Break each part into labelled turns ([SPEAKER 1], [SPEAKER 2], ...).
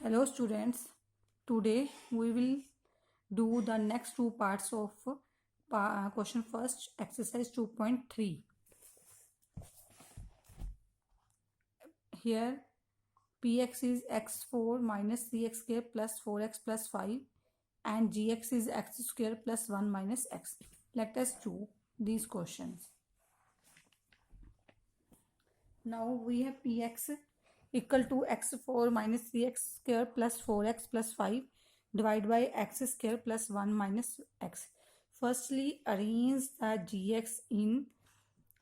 [SPEAKER 1] Hello students, today we will do the next two parts of question first exercise 2.3. Here px is x4 minus 3x square plus 4x plus 5 and gx is x square plus 1 minus x. Let us do these questions. Now we have px equal to x4 minus 3x square plus 4x plus 5 divided by x square plus 1 minus x. Firstly, arrange the gx in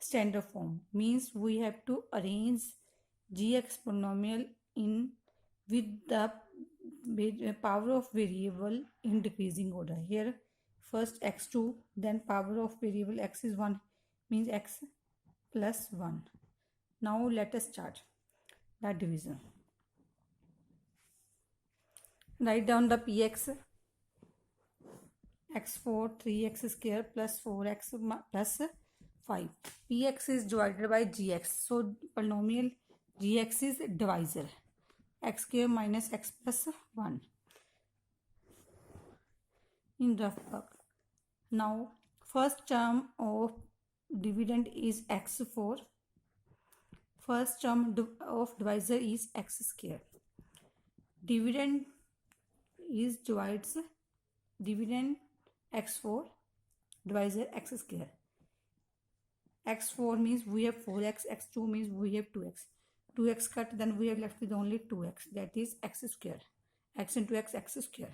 [SPEAKER 1] standard form. Means we have to arrange gx polynomial in with the power of variable in decreasing order. Here first x2, then power of variable x is 1, means x plus 1. Now let us start the division. Write down the px x4 3x square plus 4x plus 5. Px is divided by gx, so polynomial gx is divisor. X square minus x plus 1 in rough work. Now first term of dividend is x4. First term of divisor is x square. Dividend is dividend x4 divisor x square. X4 means we have 4x, x2 means we have 2x. 2x cut, then we are left with only 2x, that is x square. X into x, x square.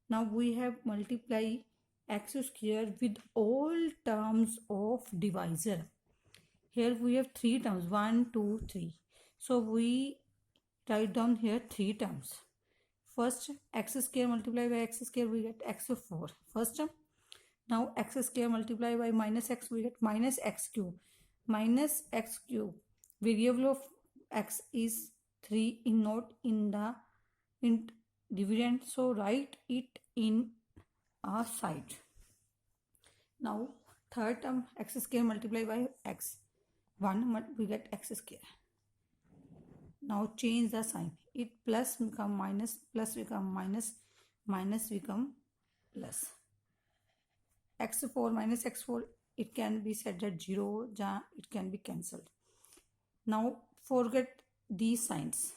[SPEAKER 1] Now we have multiply x square with all terms of divisor. Here we have 3 terms, 1, 2, 3. So we write down here 3 terms. First x square multiplied by x square, we get x4 first term. Now x square multiplied by minus x, we get minus x cube. Minus x cube, variable of x is 3 in not in the dividend, so write it in a side. Now third term x square multiplied by x 1, we get x square. Now change the sign, it plus become minus, plus become minus, minus become plus. x4 minus x4, it can be set at 0, it can be cancelled. Now forget these signs,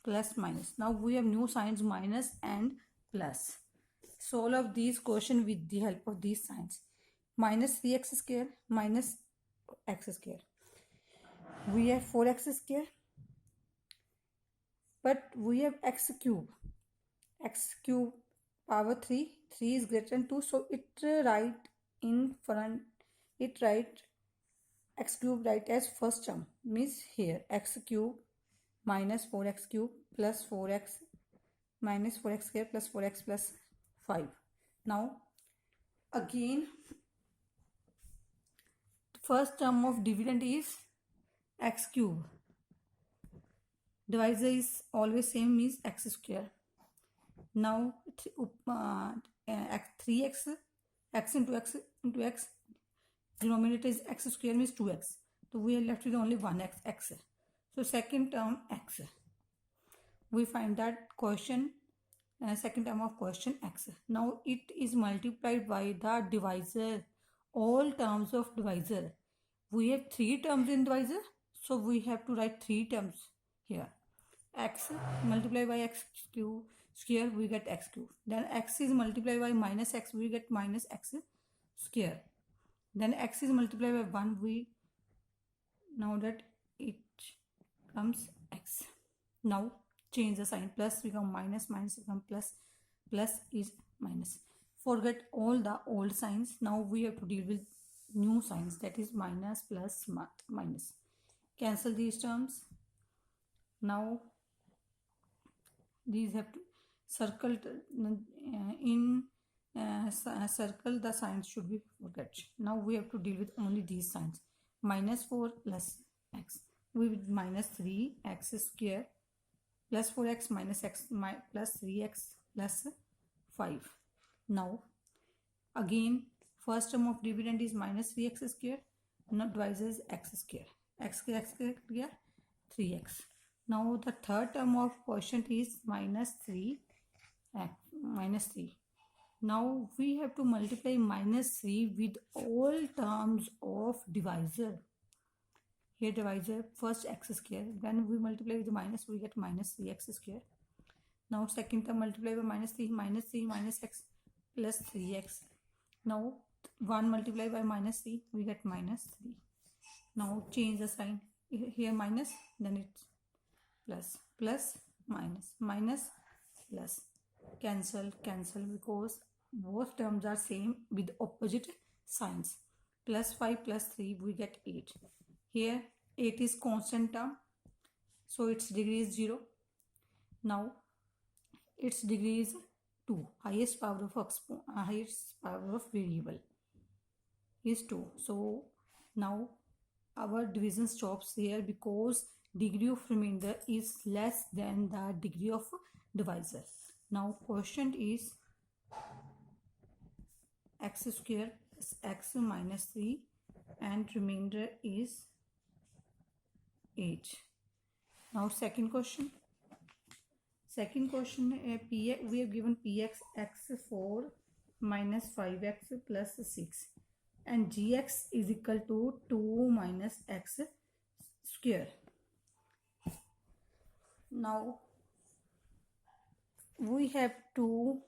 [SPEAKER 1] plus minus. Now we have new signs, minus and plus. Solve these question with the help of these signs. Minus 3x square minus x square. We have 4x square, but we have x cube. X cube power 3 is greater than 2, so it write in front, it write x cube write as first term, means here x cube minus 4x cube plus 4x minus 4x square plus 4x plus 5. Now again first term of dividend is x cube, divisor is always same, means x square. Now 3x, x into x, denominator is x square, means 2x. So we are left with only 1x, x. So second term x. We find that question, second term of question x. Now it is multiplied by the divisor, all terms of divisor. We have 3 terms in divisor, so we have to write 3 terms here. X multiplied by x cube square, we get x cube. Then x is multiplied by minus x, we get minus x square. Then x is multiplied by 1, we now that it comes x. Now change the sign, plus become minus, minus become plus, plus is minus. Forget all the old signs. Now we have to deal with new signs, that is minus, plus, minus. Cancel these terms. Now these have to circle in circle, the signs should be forget. Now we have to deal with only these signs. Minus 4 plus x, we will minus 3x square plus 4x minus x plus 3x plus 5. Now again first term of dividend is minus 3x square, not divisor is x square. X square 3x. Now the third term of quotient is minus 3. Now we have to multiply minus 3 with all terms of divisor. Here divisor, first x square. When we multiply with minus, we get minus 3x square. Now second term multiply by minus 3 minus x plus 3x. Now 1 multiply by minus 3, we get minus 3. Now change the sign. Here minus, then it's plus, minus, plus. Cancel because both terms are same with opposite signs. Plus 5 plus 3, we get 8. Here 8 is constant term, so its degree is 0. Now its degree is 2. Highest power of variable is 2. So now our division stops here because degree of remainder is less than the degree of divisor. Now quotient is x square plus x minus 3 and remainder is 8. Now second question, we have given px x4 minus 5x plus 6 and gx is equal to 2 minus x square. Now we have to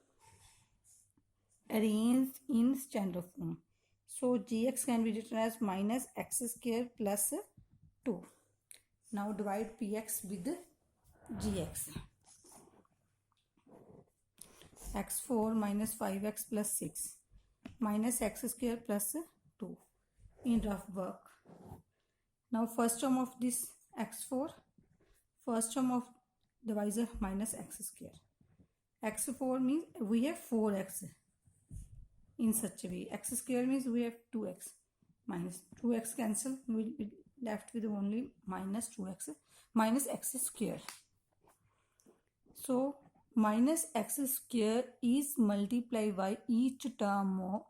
[SPEAKER 1] arrange in standard form. So gx can be written as minus x square plus 2. Now divide px with gx. x4 minus 5x plus 6 minus x square plus 2 in rough work. Now first term of this x4, first term of divisor minus x square. x4 means we have 4x in such a way. X square means we have 2x. Minus 2x cancel, we will be left with only minus 2x minus x square. So minus x square is multiplied by each term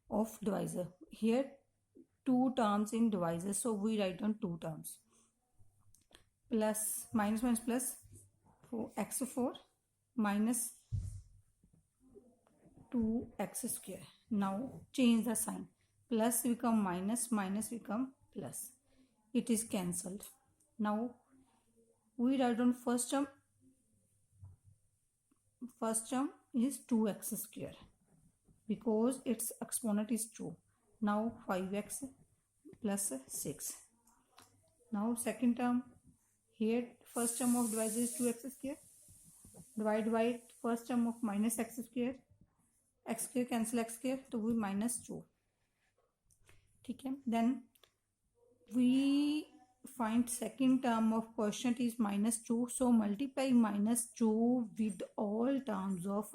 [SPEAKER 1] of divisor. Here 2 terms in divisor, so we write down 2 terms. Plus minus plus x4 minus 2x square. Now change the sign. Plus become minus become plus. It is cancelled. Now we write down first term. First term is 2x square because its exponent is 2. Now 5x plus 6. Now second term, here first term of divisor is 2x square. Divide by first term of minus x square. X square cancel x square, तो वो minus 2. ठीक है. Then we find second term of quotient is minus 2. So multiply minus 2 with all terms of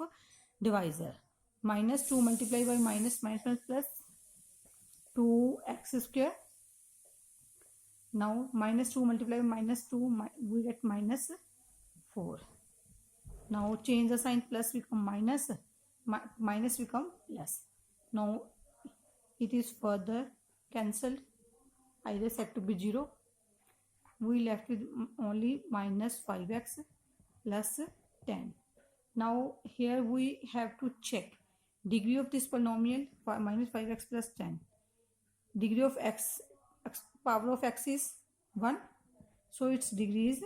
[SPEAKER 1] divisor. Minus 2 multiply by minus plus 2x square. Now minus 2 multiply by minus 2, we get minus 4. Now change the sign, plus become minus, minus become plus. Now it is further cancelled, either set to be 0. We left with only minus 5x plus 10. Now here we have to check degree of this polynomial, minus 5x plus 10. Degree of x, power of x is 1, so its degree is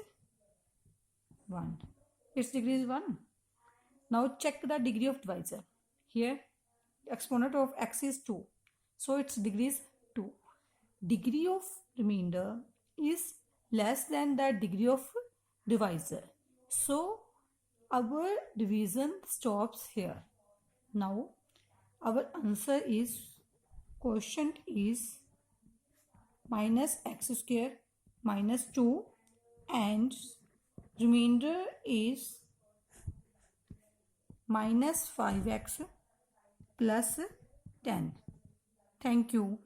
[SPEAKER 1] 1. Its degree is 1. Now check the degree of divisor. Here exponent of x is 2, so its degree is 2. Degree of remainder is less than the degree of divisor, so our division stops here. Now our answer is quotient is minus x square minus 2 and remainder is minus 5x plus 10. Thank you.